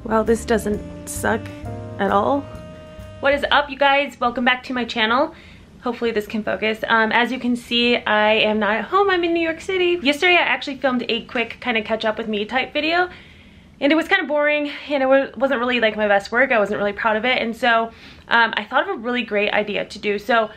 Well, this doesn't suck at all. What is up, you guys? Welcome back to my channel. Hopefully this can focus. As you can see, I am not at home. I'm in New York City. Yesterday, I actually filmed a quick kind of catch up with me type video. And it was kind of boring, and it wasn't really like my best work. I wasn't really proud of it. And so I thought of a really great idea to do. So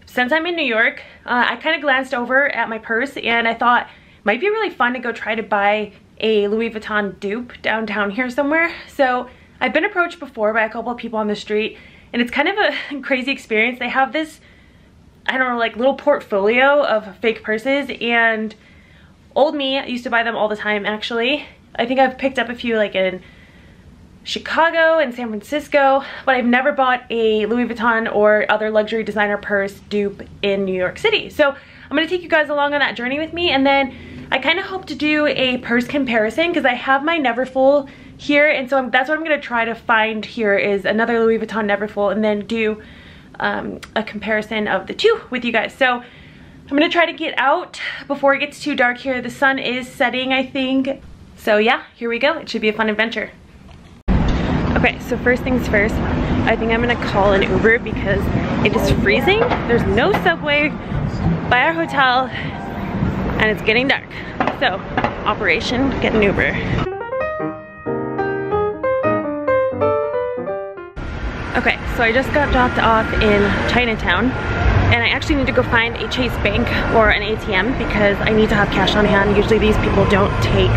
since I'm in New York, I kind of glanced over at my purse and I thought it might be really fun to go try to buy a Louis Vuitton dupe downtown here somewhere. So I've been approached before by a couple of people on the street, and it's kind of a crazy experience. They have this, I don't know, like little portfolio of fake purses, and old me used to buy them all the time actually. I think I've picked up a few like in Chicago and San Francisco, but I've never bought a Louis Vuitton or other luxury designer purse dupe in New York City. So I'm gonna take you guys along on that journey with me, and then I kind of hope to do a purse comparison because I have my Neverfull here, and so that's what I'm gonna try to find here is another Louis Vuitton Neverfull, and then do a comparison of the two with you guys. So I'm gonna try to get out before it gets too dark here. The sun is setting, I think. So yeah, here we go. It should be a fun adventure. Okay, so first things first, I think I'm gonna call an Uber because it is freezing. There's no subway by our hotel and it's getting dark. So, operation get an Uber. Okay, so I just got dropped off in Chinatown, and I actually need to go find a Chase Bank or an ATM because I need to have cash on hand. Usually these people don't take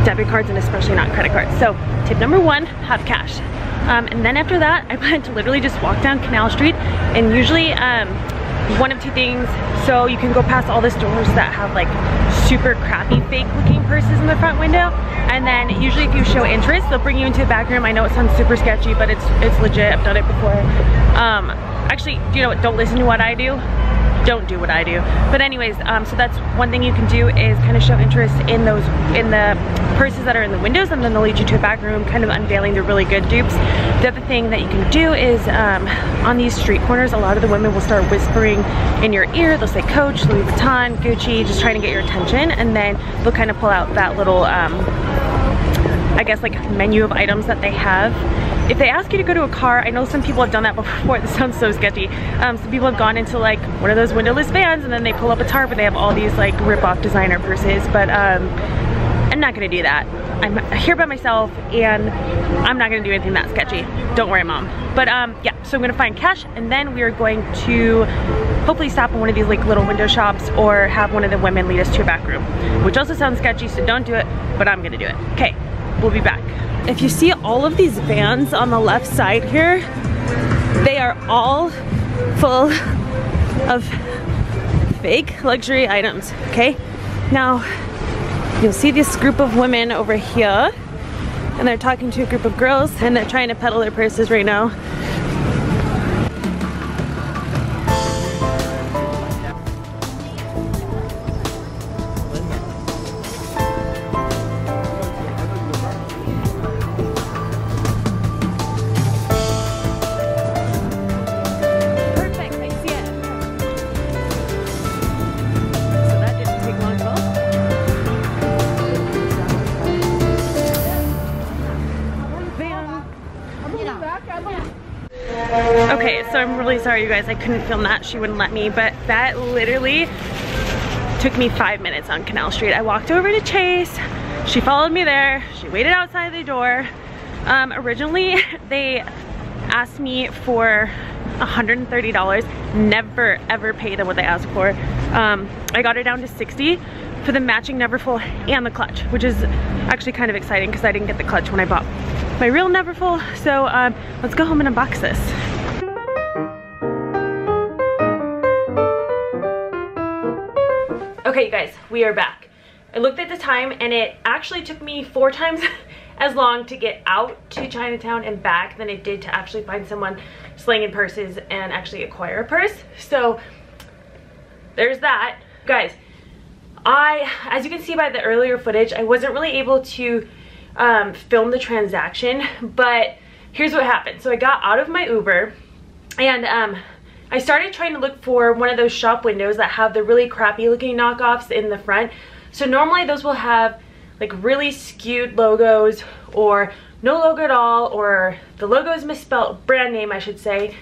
debit cards, and especially not credit cards. So tip number one, have cash. And then after that, I plan to literally just walk down Canal Street, and usually one of two things. So you can go past all the stores that have like super crappy fake looking purses in the front window, and then usually if you show interest, they'll bring you into a back room. I know it sounds super sketchy, but it's legit. I've done it before. Actually, you know what, don't listen to what I do, don't do what I do. But anyways, so that's one thing you can do is kind of show interest in the purses that are in the windows, and then they'll lead you to a back room, kind of unveiling the really good dupes. The other thing that you can do is on these street corners, a lot of the women will start whispering in your ear. They'll say Coach, Louis Vuitton, Gucci, just trying to get your attention, and then they'll kind of pull out that little I guess like menu of items that they have. If they ask you to go to a car, I know some people have done that before. This sounds so sketchy. Some people have gone into like one of those windowless vans, and then they pull up a tarp and they have all these like rip-off designer purses, but I'm not gonna do that. I'm here by myself and I'm not gonna do anything that sketchy. Don't worry, mom. But yeah, so I'm gonna find cash, and then we are going to hopefully stop in one of these like little window shops or have one of the women lead us to a back room, which also sounds sketchy, so don't do it, but I'm gonna do it. Okay, we'll be back. If you see all of these vans on the left side here, they are all full of fake luxury items, okay? Now, you'll see this group of women over here, and they're talking to a group of girls, and they're trying to peddle their purses right now. Okay, so I'm really sorry you guys, I couldn't film that, she wouldn't let me, but that literally took me 5 minutes on Canal Street. I walked over to Chase, she followed me there, she waited outside the door. Originally, they asked me for $130, never ever pay them what they asked for. I got it down to $60 for the matching Neverfull and the clutch, which is actually kind of exciting because I didn't get the clutch when I bought my real Neverfull. So let's go home and unbox this. Okay, you guys, we are back. I looked at the time and it actually took me 4 times as long to get out to Chinatown and back than it did to actually find someone slinging purses and actually acquire a purse. So there's that. Guys, as you can see by the earlier footage, I wasn't really able to film the transaction, but here's what happened. So I got out of my Uber and I started trying to look for one of those shop windows that have the really crappy looking knockoffs in the front. So normally those will have like really skewed logos or no logo at all, or the logo is misspelled, brand name I should say.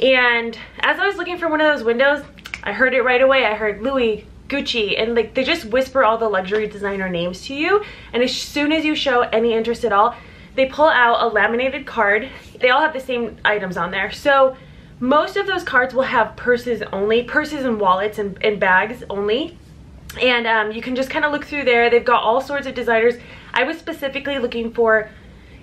And as I was looking for one of those windows, I heard it right away. I heard Louis, Gucci, and like they just whisper all the luxury designer names to you, and as soon as you show any interest at all, they pull out a laminated card. They all have the same items on there. So most of those cards will have purses only, purses and wallets and bags only. And you can just kind of look through there. They've got all sorts of designers. I was specifically looking for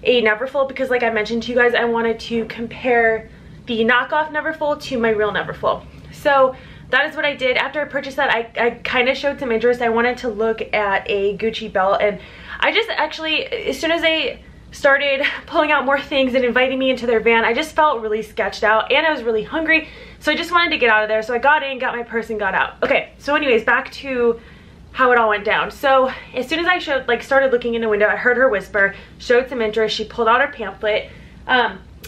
a Neverfull because, like I mentioned to you guys, I wanted to compare the knockoff Neverfull to my real Neverfull. So that is what I did. After I purchased that, I kind of showed some interest. I wanted to look at a Gucci belt, and I just actually, as soon as they started pulling out more things and inviting me into their van, I just felt really sketched out, and I was really hungry, so I just wanted to get out of there. So I got in, got my purse, and got out. Okay, so anyways, back to how it all went down. So as soon as I started looking in the window, I heard her whisper, showed some interest. She pulled out her pamphlet.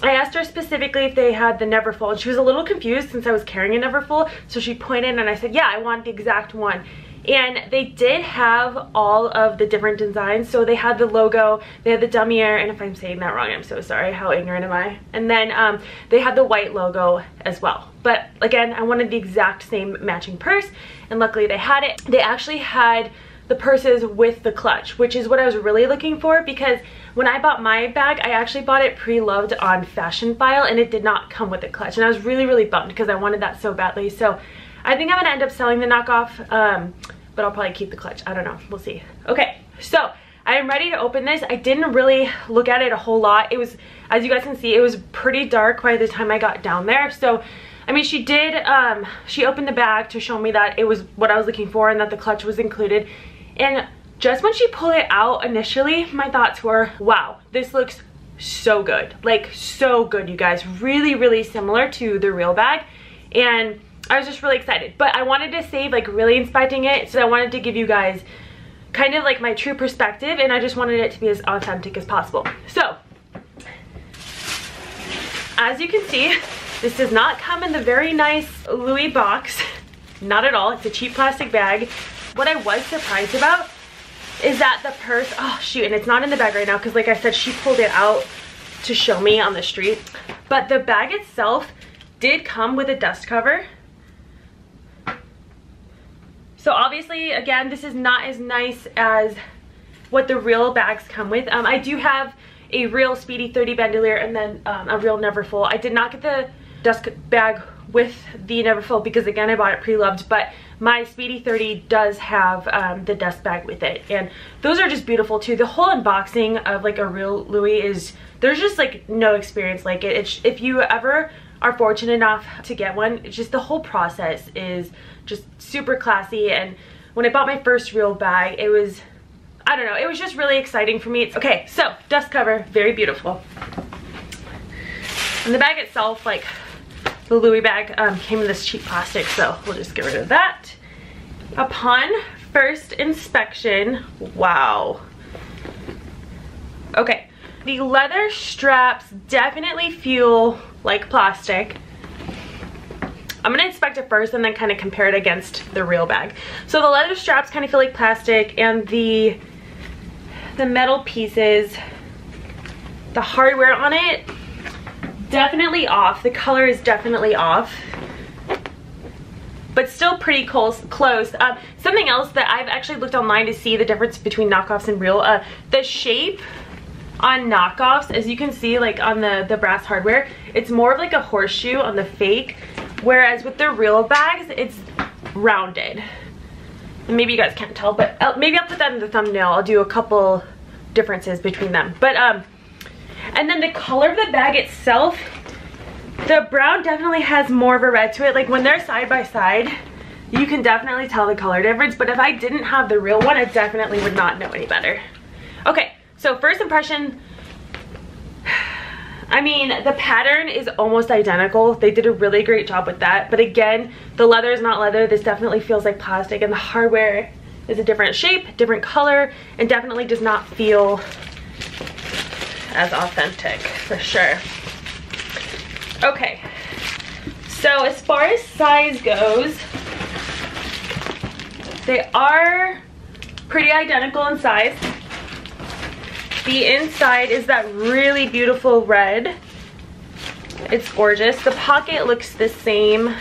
I asked her specifically if they had the Neverfull, and she was a little confused since I was carrying a Neverfull, so she pointed and I said, yeah, I want the exact one. And they did have all of the different designs. So they had the logo, they had the damier, and if I'm saying that wrong, I'm so sorry, how ignorant am I? And then they had the white logo as well. But again, I wanted the exact same matching purse, and luckily they had it. They actually had the purses with the clutch, which is what I was really looking for, because when I bought my bag, I actually bought it pre-loved on Fashion File, and it did not come with a clutch, and I was really, really bummed because I wanted that so badly. So I think I'm gonna end up selling the knockoff, but I'll probably keep the clutch. I don't know, we'll see. Okay, so I am ready to open this. I didn't really look at it a whole lot. It was, as you guys can see, it was pretty dark by the time I got down there. So I mean, she did, she opened the bag to show me that it was what I was looking for and that the clutch was included. And just when she pulled it out initially, my thoughts were, wow, this looks so good. Like, so good, you guys. Really, really similar to the real bag. And I was just really excited. But I wanted to save, like, really inspecting it. So I wanted to give you guys kind of like my true perspective. And I just wanted it to be as authentic as possible. So, as you can see, this does not come in the very nice Louis box. Not at all. It's a cheap plastic bag. What I was surprised about is that the purse, oh shoot, and it's not in the bag right now because like I said, she pulled it out to show me on the street. But the bag itself did come with a dust cover. So obviously, again, this is not as nice as what the real bags come with. I do have a real Speedy 30 bandolier and then a real Neverfull. I did not get the dust bag with the Neverfull because again, I bought it pre-loved, but my Speedy 30 does have the dust bag with it, and those are just beautiful too. The whole unboxing of like a real Louis is, there's just like no experience like it. It's, if you ever are fortunate enough to get one, it's just the whole process is just super classy. And when I bought my first real bag, it was, I don't know, it was just really exciting for me. Okay, so dust cover, very beautiful. And the bag itself, like the Louis bag, came in this cheap plastic, so we'll just get rid of that. Upon first inspection, wow. Okay, the leather straps definitely feel like plastic. I'm gonna inspect it first and then kind of compare it against the real bag. So the leather straps kind of feel like plastic, and the metal pieces, the hardware on it, definitely off. The color is definitely off, but still pretty close. Something else that I've actually looked online to see the difference between knockoffs and real, the shape on knockoffs, as you can see, like on the brass hardware, it's more of like a horseshoe on the fake, whereas with the real bags, it's rounded. And maybe you guys can't tell, but maybe I'll put that in the thumbnail. I'll do a couple differences between them. But and then the color of the bag itself, the brown definitely has more of a red to it. Like when they're side by side, you can definitely tell the color difference, but if I didn't have the real one, I definitely would not know any better. Okay, so first impression, I mean, the pattern is almost identical. They did a really great job with that, but again, the leather is not leather. This definitely feels like plastic, and the hardware is a different shape, different color, and definitely does not feel as authentic, for sure. Okay, so as far as size goes, they are pretty identical in size. The inside is that really beautiful red. It's gorgeous. The pocket looks the same.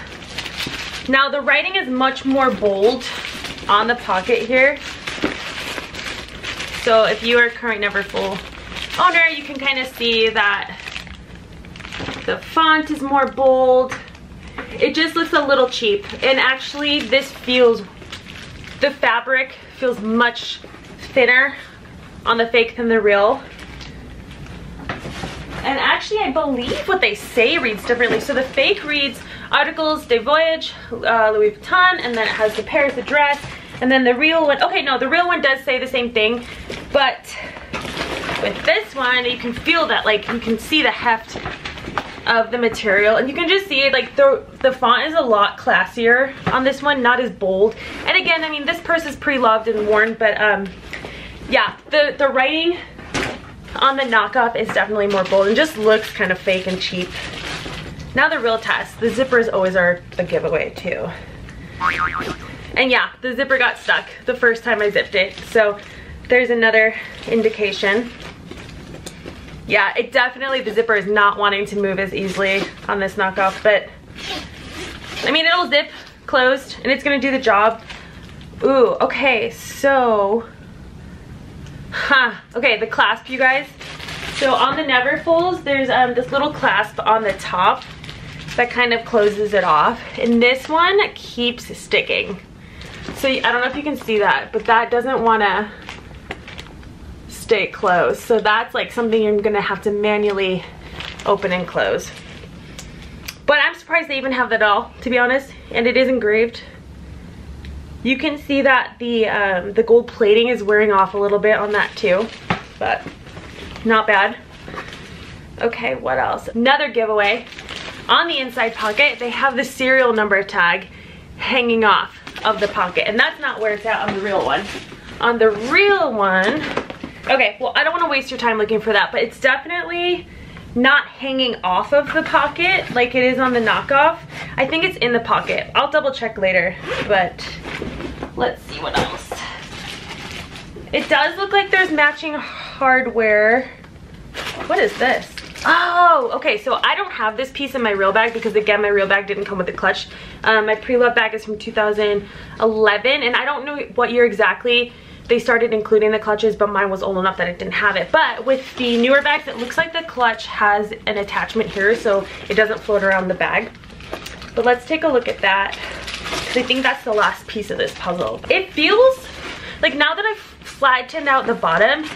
Now the writing is much more bold on the pocket here. So if you are a current Neverfull owner, you can kind of see that the font is more bold. It just looks a little cheap. And actually this feels, the fabric feels much thinner on the fake than the real. And actually I believe what they say reads differently. So the fake reads Articles de Voyage, Louis Vuitton, and then it has the Paris address. And then the real one, okay, no, the real one does say the same thing, but with this one, you can feel that, like, you can see the heft of the material, and you can just see, like, the font is a lot classier on this one, not as bold. And again, I mean, this purse is pre-loved and worn, but, yeah, the writing on the knockoff is definitely more bold and just looks kind of fake and cheap. Now the real test. The zippers always are a giveaway, too. And yeah, the zipper got stuck the first time I zipped it. So there's another indication. Yeah, it definitely, the zipper is not wanting to move as easily on this knockoff, but I mean, it'll zip closed and it's gonna do the job. Ooh, okay, so, okay, the clasp, you guys. So on the Neverfulls, there's this little clasp on the top that kind of closes it off. And this one keeps sticking. So I don't know if you can see that, but that doesn't want to stay closed. So that's like something you're going to have to manually open and close. But I'm surprised they even have that at all, to be honest. And it is engraved. You can see that the gold plating is wearing off a little bit on that too, but not bad. Okay, what else? Another giveaway. On the inside pocket, they have the serial number tag hanging off of the pocket, and that's not where it's at on the real one. On the real one, okay, well, I don't want to waste your time looking for that, but it's definitely not hanging off of the pocket like it is on the knockoff. I think it's in the pocket. I'll double check later, but let's see what else. It does look like there's matching hardware. What is this? Oh, okay, so I don't have this piece in my real bag because, again, my real bag didn't come with the clutch. My pre-loved bag is from 2011, and I don't know what year exactly they started including the clutches, but mine was old enough that it didn't have it. But with the newer bags, it looks like the clutch has an attachment here, so it doesn't float around the bag. But let's take a look at that, because I think that's the last piece of this puzzle. It feels like, now that I've flattened out the bottom,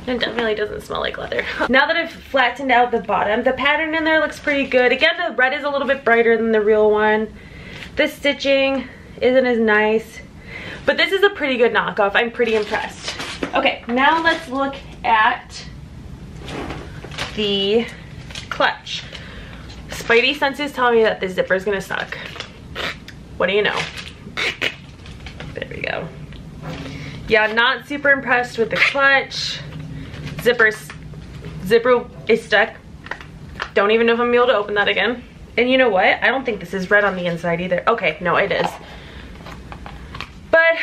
it definitely doesn't smell like leather. Now that I've flattened out the bottom, the pattern in there looks pretty good. Again, the red is a little bit brighter than the real one. The stitching isn't as nice, but this is a pretty good knockoff. I'm pretty impressed. Okay, now let's look at the clutch. Spidey senses tell me that the zipper is gonna suck. What do you know? There we go. Yeah, not super impressed with the clutch. Zipper is stuck. Don't even know if I'm able to open that again. And you know what? I don't think this is red on the inside either. Okay, no, it is. But,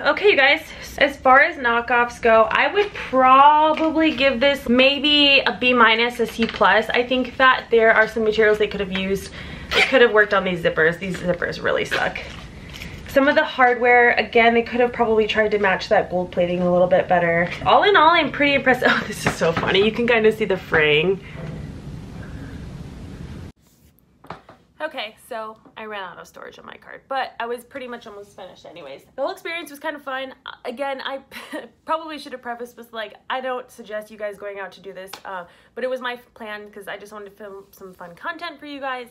okay, you guys. As far as knockoffs go, I would probably give this maybe a B-, a C+. I think that there are some materials they could have used. They could have worked on these zippers. These zippers really suck. Some of the hardware, again, they could have probably tried to match that gold plating a little bit better. All in all, I'm pretty impressed. Oh, this is so funny. You can kind of see the fraying. Okay, so I ran out of storage on my card, but I was pretty much almost finished anyways. The whole experience was kind of fun. Again, I probably should have prefaced with, like, I don't suggest you guys going out to do this, but it was my plan because I just wanted to film some fun content for you guys,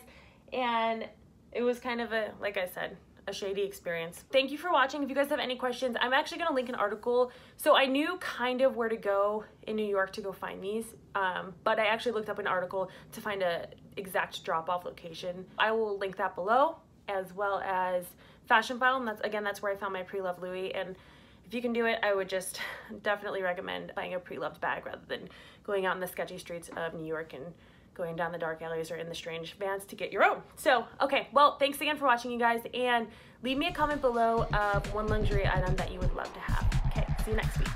and it was kind of a, like I said, a shady experience. Thank you for watching. If you guys have any questions, I'm actually gonna link an article. So I knew kind of where to go in New York to go find these, but I actually looked up an article to find a exact drop-off location. I will link that below, as well as Fashion File, and that's where I found my pre-loved Louis. And if you can do it, I would just definitely recommend buying a pre-loved bag rather than going out in the sketchy streets of New York and going down the dark alleys or in the strange vans to get your own. So, okay, well, thanks again for watching, you guys, and leave me a comment below of one luxury item that you would love to have. Okay, see you next week.